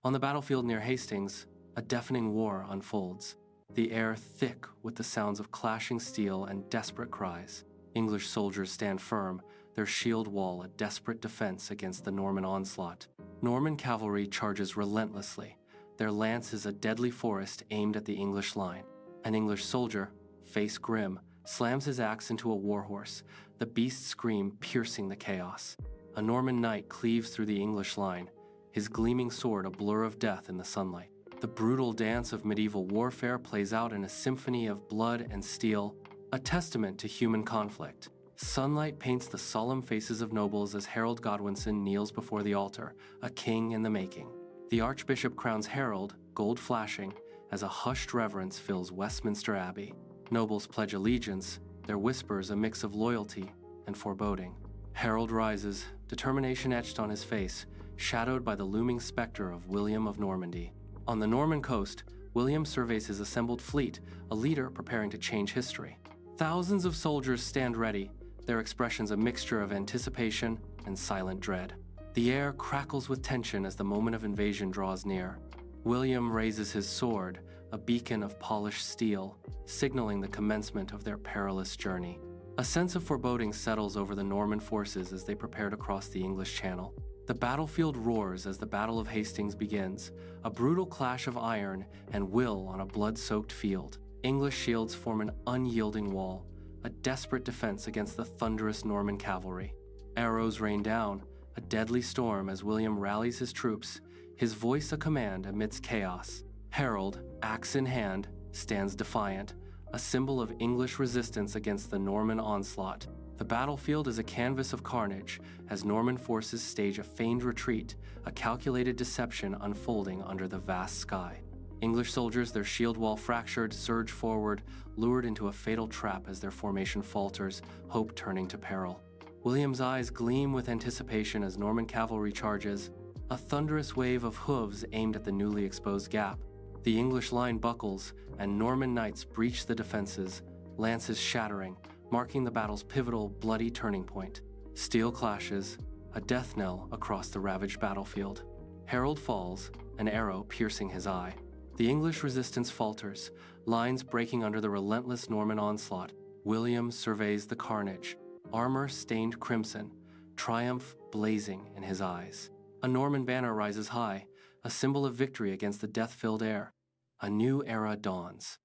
On the battlefield near Hastings, a deafening war unfolds, the air thick with the sounds of clashing steel and desperate cries. English soldiers stand firm, their shield wall a desperate defense against the Norman onslaught. Norman cavalry charges relentlessly, their lance is a deadly forest aimed at the English line. An English soldier, face grim, slams his axe into a warhorse, the beast's scream piercing the chaos. A Norman knight cleaves through the English line, his gleaming sword a blur of death in the sunlight. The brutal dance of medieval warfare plays out in a symphony of blood and steel, a testament to human conflict. Sunlight paints the solemn faces of nobles as Harold Godwinson kneels before the altar, a king in the making. The Archbishop crowns Harold, gold flashing, as a hushed reverence fills Westminster Abbey. Nobles pledge allegiance, their whispers a mix of loyalty and foreboding. Harold rises, determination etched on his face, shadowed by the looming specter of William of Normandy. On the Norman coast, William surveys his assembled fleet, a leader preparing to change history. Thousands of soldiers stand ready, their expressions a mixture of anticipation and silent dread. The air crackles with tension as the moment of invasion draws near. William raises his sword, a beacon of polished steel, signaling the commencement of their perilous journey. A sense of foreboding settles over the Norman forces as they prepare to cross the English Channel. The battlefield roars as the Battle of Hastings begins, a brutal clash of iron and will on a blood-soaked field. English shields form an unyielding wall, a desperate defense against the thunderous Norman cavalry. Arrows rain down, a deadly storm as William rallies his troops, his voice a command amidst chaos. Harold, axe in hand, stands defiant, a symbol of English resistance against the Norman onslaught. The battlefield is a canvas of carnage as Norman forces stage a feigned retreat, a calculated deception unfolding under the vast sky. English soldiers, their shield wall fractured, surge forward, lured into a fatal trap as their formation falters, hope turning to peril. William's eyes gleam with anticipation as Norman cavalry charges, a thunderous wave of hooves aimed at the newly exposed gap. The English line buckles, and Norman knights breach the defenses, lances shattering, marking the battle's pivotal, bloody turning point. Steel clashes, a death knell across the ravaged battlefield. Harold falls, an arrow piercing his eye. The English resistance falters, lines breaking under the relentless Norman onslaught. William surveys the carnage, armor stained crimson, triumph blazing in his eyes. A Norman banner rises high, a symbol of victory against the death-filled air. A new era dawns.